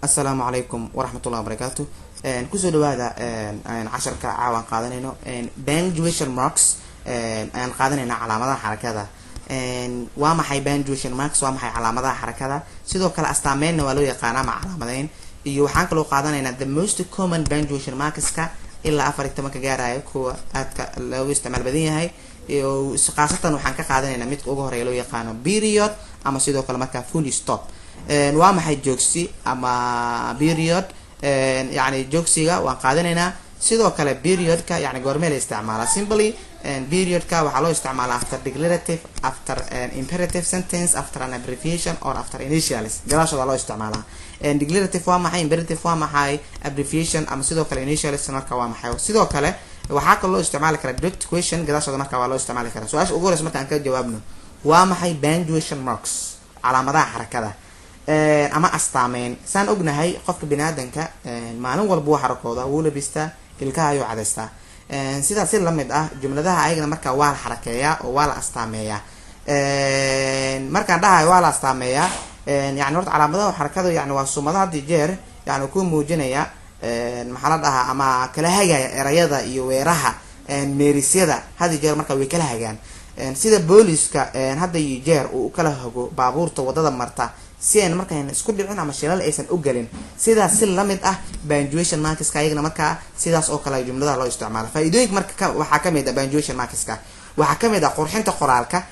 السلام عليكم ورحمة الله وبركاته. كسو دوادا عشر كعوان قادنينو punctuation marks أن قادنينا علامة حركة وما حي punctuation marks وما حي علامة حركة سيدو كلا استعملنا ولو يقانا مع علامتين يوحنا كلو قادنينا the most common punctuation marks كا إلا أفرق تمك جاراي كوا أتك لو استعمل بدينه هاي خاصة وحنا كقادنينا ميت أوجه ريلو يقانا period أما سيدو كلا مكا full stop waa maxay joogsi ama period يعني joogsiga waan qaadanaynaa sidoo kale periodka yani goormee la isticmaalaa simply periodka waxaa loo isticmaalaa after declarative after an imperative sentence after an abbreviation or after initials gadaashooda loo isticmaalaa declarative waa maxay imperative waa maxay abbreviation ama sidoo kale initials marka waa maxay sidoo kale waxaa kaloo loo isticmaali karaa direct question gadaashooda marka waa loo isticmaali karaa su'aasha ugu horeysa marka aan ka jawaabno waa maxay punctuation marks calaamadaha xarakada ama astaameen saan ognahay qofka bini'aadanka maalin walba uu xarakooda wuu labistaa ilkaha ayuu cadaystaa sidaas si lamid ah jumladaha ayagana marka waa la xarakeeyaa oo waa la astaameeyaa markaan dhahayo waa la astaameeyaa yani horta calaamadaha xarakada yani waa sumadaha hadii jeer yani ku muujinaya maxaa la dhahaa ama kala hagaya erayada iyo weeraha meerisyada hadii jeer marka way kala hagaan sida booliska hadda iyo jeer uu kala hago baabuurta wadada marta si aan markaan isku dhicin ama shilal aysan u galin sidaas si lamid ah punctuation marks ka ayagana marka sidaas oo kale jumladaha loo isticmaalo faa'iidooyinka marka waxa kamid ah punctuation marks ka waxa kamid ah qurxinta qoraalka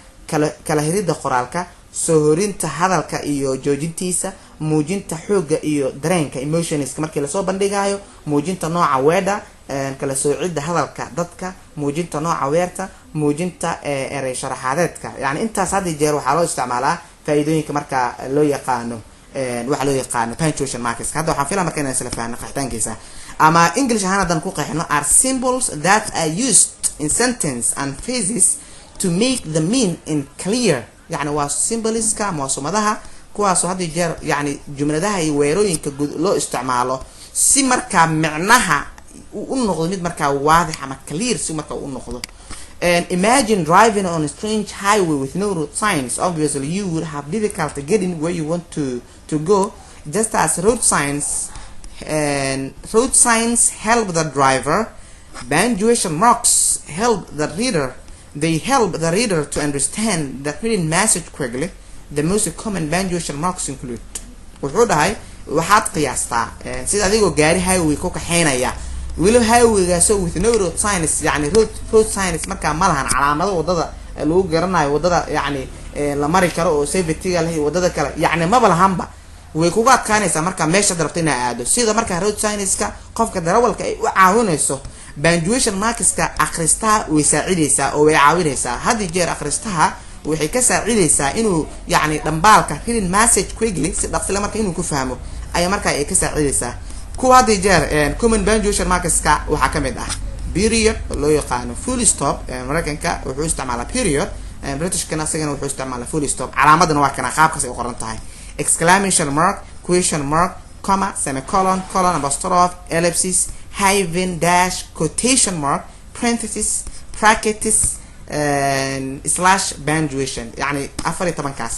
kala hirida qoraalka soo horinta hadalka iyo joojintiisa muujinta xooga iyo dareenka emotions markii la soo bandhigayo muujinta nooca weedha kala soocidda hadalka dadka muujinta nooca weerta muujinta eray sharaxadeedka yani intaas hadii jeer waxa loo isticmaalaa faa'iidooyinka marka loo yaqaano waxa loo yaqaano punctuation marks hadda waxaan filayaa marka inaan isla faahno qaxtaankiisa ama english ahaan hadan ku qeexno are symbols that are used in sentence and phrases to make the meaning clear yani waa symboliska ama sumadaha kuwaas oo hadii jeer yani jumladaha iyo weerooyinka loo isticmaalo si marka macnaha u noqdo mid marka waadix ama clear si marka u noqdo. And imagine driving on a strange highway with no road signs. Obviously, you would have difficulty getting where you want to go. Just as road signs help the driver, punctuation marks help the reader. They help the reader to understand the written message quickly. The most common punctuation marks include. wuxuu dhahay waxaad qiyaastaa sida adigoo gaari highway ku kaxeynaya wilo highwaygaasoo with no road signs yani road signs marka ma lahan calaamado wadada lagu garanayo wadada yani la mari karo oo safety leh wadada kale yani ma balahanba way kuga adkaanaysaa marka meesha darabta inaad aado sida marka road signs-ka qofka darawalka ay u caawinayso punctuation marks-ka akhristaha way saacidaysaa oo way caawinaysaa hadii jeer akhristaha waxay ka saacidaysaa inuu yani dhambaalka written message quickly si dhaqso marka inuu ku fahmo ay marka ay ka saacidaysaa kuwa hadii jeer common punctuation marks ka waxa kamid ah period loo yaqaano full stop Mareykanka wuxuu isticmaalaa period British kana asagana wuxuu isticmaalaa full stop calaamadana waa kana qaabkaas ay qoran tahay exclamation mark question mark comma semicolon colon apostrophe ellipsis hyphen dash quotation mark parenthesis brackets slash punctuation yani 14 kaas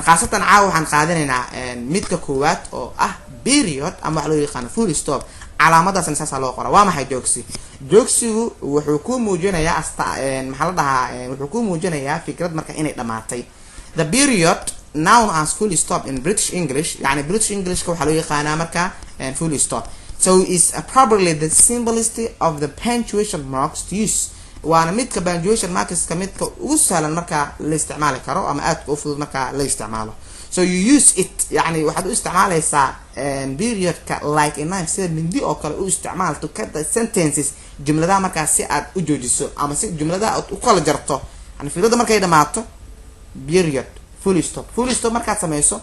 khaasatan caaw waxaan qaadanaynaa midka koowaad oo ah period ama waxa loo yaqaan full stop calaamadaasna saasa loo qoraa waa maxay joogsigu wuxuu ku muujinayaa maxaa la dhahaa wuxuu ku muujinayaa fikrad marka inay dhamaatay the period known as full stop in British English yani British English ka waxa loo yaqaanaa marka full stop so is probably the simplicity of the punctuation marks to use waana midka punctuation marks ka midka ugu sahlan marka la isticmaali karo ama aad u fudud marka la isticmaalo so you use it yani waxaad u isticmaalaysaa periodka like a knife sida mindi oo kale u isticmaalto kada sentences jumladaha marka si aad u joojiso ama si jumladaha aad u kala jarto yani fikrada markay dhamaato period full stop markaad sameeyso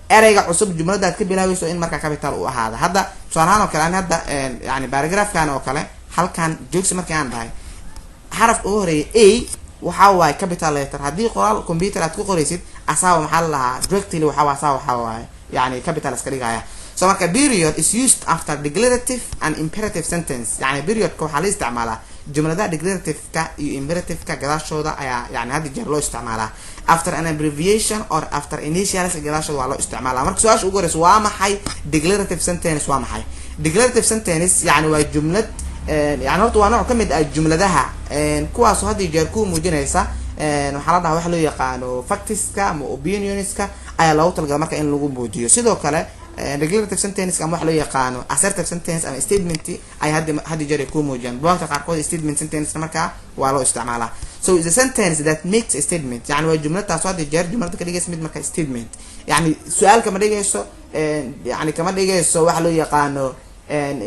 erayga cusub jumlada aad ka bilaabayso in marka capital u ahaado hadda tusaalahaan oo kale aan hadda yani paragraphkan oo kale halkan joogsi markii aan dhahay xaraf ugu horeeya a waxa waay capital letter hadii qoraal computer aad ku qoraysid asaaba maxaa la lahaa directly waxa waay yani capital iska dhigaya so marka period is used after declarative and imperative sentence yani period ka waxa la isticmaalaa jumladaha declarative-ka iyo imperative-ka gadaashooda ayaa yani hadda jeer loo isticmaalaa after an abbreviation or after initials gadaashooda waa loo isticmaalaa marka su-aasha ugu horeysa waa maxay declarative sentence waa maxay declarative sentence yani waa jumlad yani horta waa nooc kamid ah jumladaha kuwaasoo hadda jeer ku muujinaysa waxaa la dhahaa waxa loo yaqaano factiska ama opinionska ayaa loogu talagalay marka in lagu muujiyo sidoo kale declarative sentence ama waxa loo yaqaano assertive sentence ama statement ay hadda jeer ku muujiyaan buugta qaarkood statement sentence marka waa loo isticmaalaa so is a sentence that makes a statement yani waa jumlad taasoo hadda jeer jumlada ka dhigaysa mid marka statement yani su-aal kama dhigayso yani kama dhigayso waxa loo yaqaano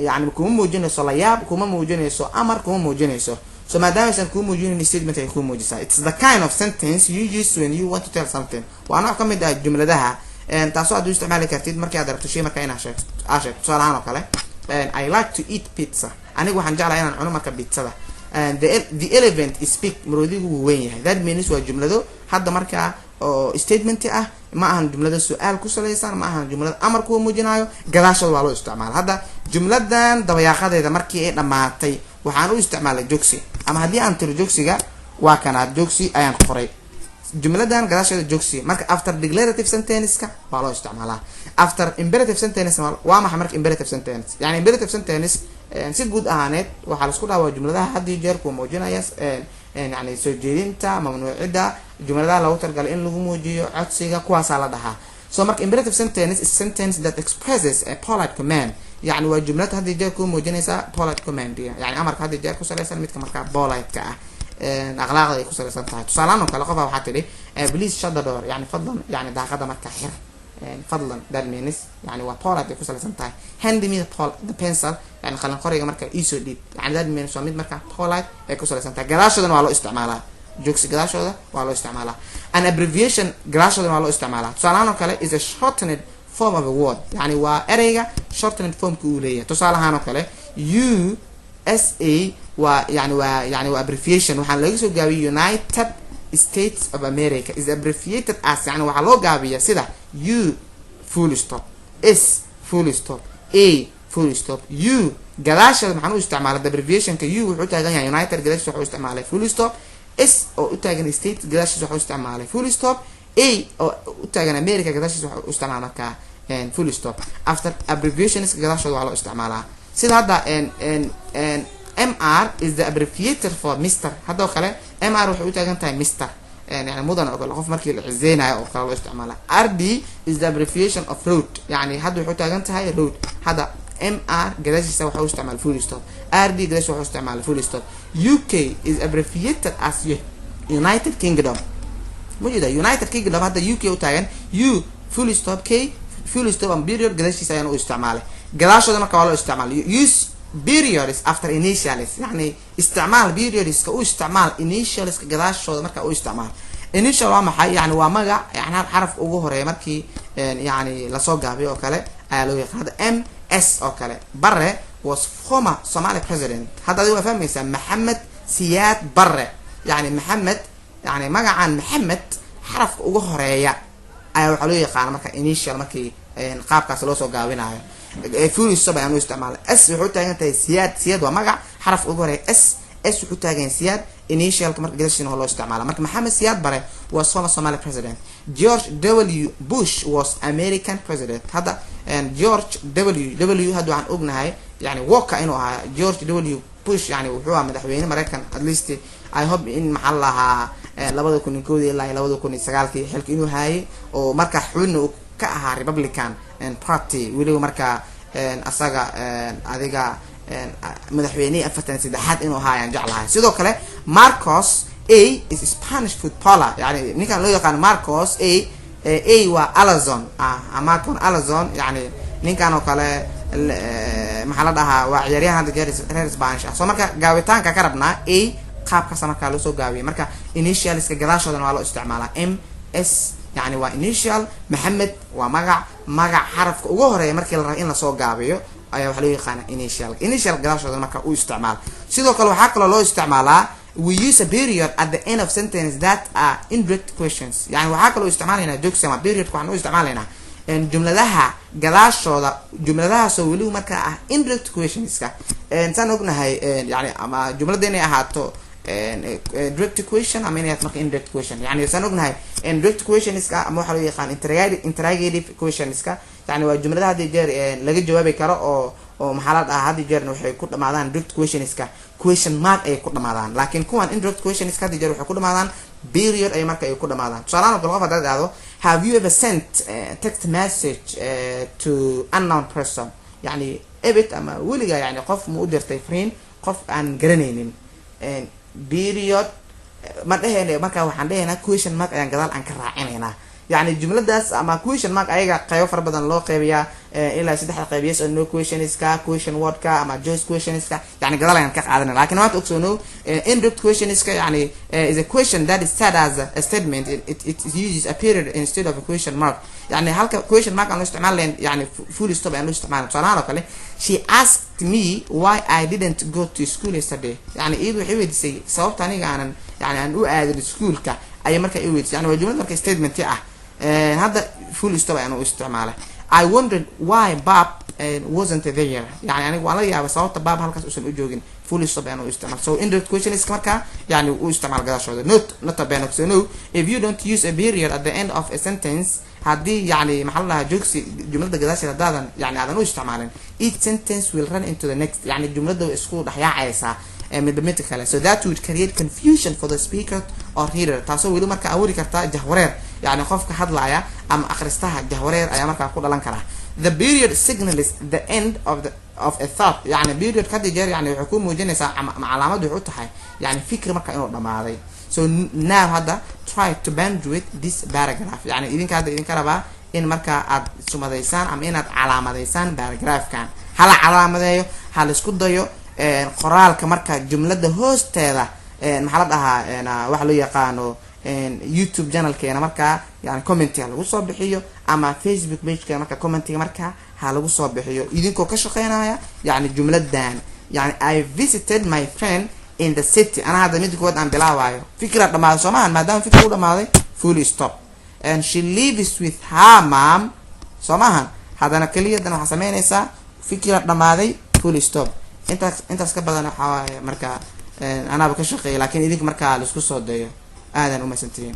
yani kuma muujinayso layaab kuma muujinayso amar kuma muujinayso so maadaama aysan kuu muujinin statement ay kuu muujisaa it's the kind of sentence you use when you want to tell something waa nooc kamid ah jumladaha taasoo aad u isticmaali kartid markii aad aragto shay marka inaad sheegto tusaale ahaan oo kale I like to eat pizza anigu waxaan jeclahay inaan cuno marka pizzada the elephant is big maroodigu wuu weyn yahay that means waa jumlado hadda markaa oo statement ah ma ahan jumlada su-aal ku salaysan ma ahan jumlada amar kuwa muujinayo gadaashooda waa loo isticmaala hadda jumladan dabayaaqadeeda markii ay dhamaatay waxaan u isticmaalay jogsi ama haddii aan tiro jogsiga waa kana jogsi ayaan qoray jumladan gadaasheeda jogsi marka after declarative sentence-ka waa loo isticmaalaa after imperative sentence waa maxay marka imperative sentence yani imperative sentence si guud ahaaneed waxaa la isku dhaawaa jumladaha haddii jeer ku muujinaya yani soo jeedinta mamnuucida jumladaha lagu talagalay in lagu muujiyo codsiga kuwaasaa la dhahaa so marka imperative sentence is sentence that expresses a polite command يعني waa jumlad hadii jeer ku muujinaysa polite command yani amarka hadii jeer ku salaysan midka marka polite-ka ah akhlaaqda ay ku salaysan tahay tusaalahan kale qof waxa tiri please shut the door yani fadlan yani daaqada marka xir fadlan that means yani waa polite ay ku salaysan tahay hand me the pencil yani qalan qoriga marka iso dhib yani that means waa mid marka polite ay ku salaysan tahay gadaashoodan waa loo isticmaalaa jogsi gadaashooda waa loo isticmaalaa an abbreviation gadaashoodan waa loo isticmaalaa tusaalahan kale is a shortened form of a word yani waa ereyga shortened form ku leeyahay tusaalahan oo kale USA waa yani waa abbreviation waxaan laga soo gaabiyay United States of America is abbreviated as yani waxa loo gaabiyaa sida U full stop S full stop A full stop U gadaashada maxaan u isticmaalay abbreviation ka U wuxuu taagan yahay United gadaashada wuxuu isticmaalay full stop S oo u taagan States gadaashada wuxuu isticmaalay full stop A oo u taagan America gadaashada wuxuu isticmaalay marka full stop after abbreviations gadaashooda waa loo isticmaalaa sida hadda MR is the abbreviator for Mr hadda kale MR wuxuu u taagan tahay Mr يعني mudan oo qof markii la cizeenayo oo kale loo isticmaalaa RD is the abbreviation of road يعني hadda wuxuu taagan tahay road hadda MR gadaashiisa wuxuu isticmaal full stop RD gadaashiisa wuxuu isticmaal full stop UK is abbreviated as United Kingdom mujida United Kingdom hadda UK u taagan U full stop K full stop and period gadaashiisa ayaan u isticmaalay gadaashooda marka waa loo isticmaalay use periods after initials يعني استعمال periods u isticmaal initials gadaashooda marka u isticmaal initial waa maxay yani waa magac yani xaraf ugu horeeya markii yani la soo gaabiyo oo kale ayaa loo yaqaan MS oo kale Barre was former Somali president hadda adigu fahmaysaa Maxamed Siyaad Barre yani Maxamed yani magacan Maxamed xaraf ugu horeeya ayaa waxa loo yaqaan marka initial markii qaabkaas loo soo gaabinayo full stop ayaan u isticmaalay S wuxuu taagan tahay siyaad waa magac xaraf ugu horeeya S wuxuu taagan siyaad initial marka gadaashiina loo isticmaala marka Maxamed Siyaad Barre was former Somali president George W Bush was American president hadda George W hadda waxaan ognahay yani Walker inuu ahaa George W Bush yani wuxuu ahaa madaxweyne Mareykan at least I hope in maxal lahaa 2009 ilaa 2009 xilka inuu haayay oo marka xubin ka ahaa Republican party waliba marka asaga adiga madaxweyne afartan saddexaad inuu haayaan jeclahay sidoo kale Marcos A is Spanish footballer yani ninkan loo yaqaan Marcos A waa Alazon Marcos Alazon yani ninkan oo kale maxaa la dhahaa waa ciyaaryahan hadda reer Spanish soo marka gaawitaanka ka rabnaa A qaabka marka loo soo gaabiyay marka initialska gadaashoodan waa loo isticmaalaa MS يعني waa initial Maxamed waa magac xarafka ugu horeeya markii la rabo in la soo gaabiyo ayaa waxa loo yaqaan initial gadaashooda marka uu isticmaal sidoo kale waxa kale loo isticmaalaa we use a period at the end of sentence that are indirect questions يعني waxa kale oo isticmaalayna jokes ama period waxaan u isticmaalaynaa jumladaha gadaashooda jumladahaasoo weli markaa ah indirect questionska intaan ognahay yani ama jumlada inay ahaato direct question ama inay ahaato marka indirect question yani intaan ognahay direct questionska ama waxa loo yaqaan interrogative questionska yani waa jumladaha hadii jeer laga jawaabi karo oo maxaa la dhahaa hadii jeerna waxay ku dhamaadaan direct questionska question mark ay ku dhamaadaan laakiin kuwan indirect questionska hadii jeer waxay ku dhamaadaan period ay marka ay ku dhamaadaan tusaale qof hadda dhahdo have you ever sent text message to unknown person yani ebit ama weliga yani qof mu u dirtay friend qof aan garanaynin period ma dhahayna marka waxaan dhahaynaa question mark ayaan gadaal aan ka raacinayna يعني جملadaas ama question mark ayaga qaybo far badan loo qaybiyaa ilaa 3 qaybiyees oo no questions ka question word ka ama just questions ka yani gadaal ayaan ka qaadanaa laakiin waxa ogsoono indirect questions ka yani is a question that is said as a statement it uses a period instead of a question mark يعني halka question mark aan isticmaaleen yani full stop aan isticmaalaan salaano kale she asked me why I didn't go to school yesterday يعني iyadu waxay weydiisay sababta aniga aan u aadin schoolka ay marka ay weydiisay yani waa jumlad marka statement ah هذا full stop أنا استعماله I wondered why Bob wasn't there يعني أنا والله يا بس صوت باب هالكاس أصلا أجوجين full stop أنا استعمال so indirect question is كمركا يعني استعمال كذا شو not بينك so no if you don't use a period at the end of a sentence هذه يعني محلها جوكسي جملة كذا شيء هذا يعني هذا نو استعمالين each sentence will run into the next يعني الجملة ده اسكو رح يعيسها mathematical so that would create confusion for the speaker or hearer taasoo weli marka awoodi karta jahwareer yani qofka hadlaya ama akhristaha jahwareer ayaa marka ku dhalan kara the period signals the end of a thought yani period ka jeer yani wuxuu ku muujinaysaa calaamad wuxuu tahay yani fikir marka inuu dhamaaday so now hada try to bend with this paragraph yani idinka rabaa in marka aad sumadaysaan ama inaad calaamadeysaan paragraphkan hala calaamadeeyo hala isku dayo qoraalka marka jumlada hoosteeda maxaa la dhahaa waxa loo yaqaano YouTube channelkeena marka yani commentiga lagu soo bixiyo ama Facebook page-ka marka commentiga marka ha lagu soo bixiyo idinkoo ka shaqeynaya yani jumladan yani I visited my friend in the city ana hada mid kood aan bilaawayo fikra dhamaad Soomaan maadaama fikra u dhamaaday full stop and she lives with her mom Soomaan hadana kaliyadan waxa sameynaysa fikra dhamaaday full stop intaas ka badan waxa marka anaaba ka shaqeeyay laakiin idinka marka la isku soo dayo aadan uma santiin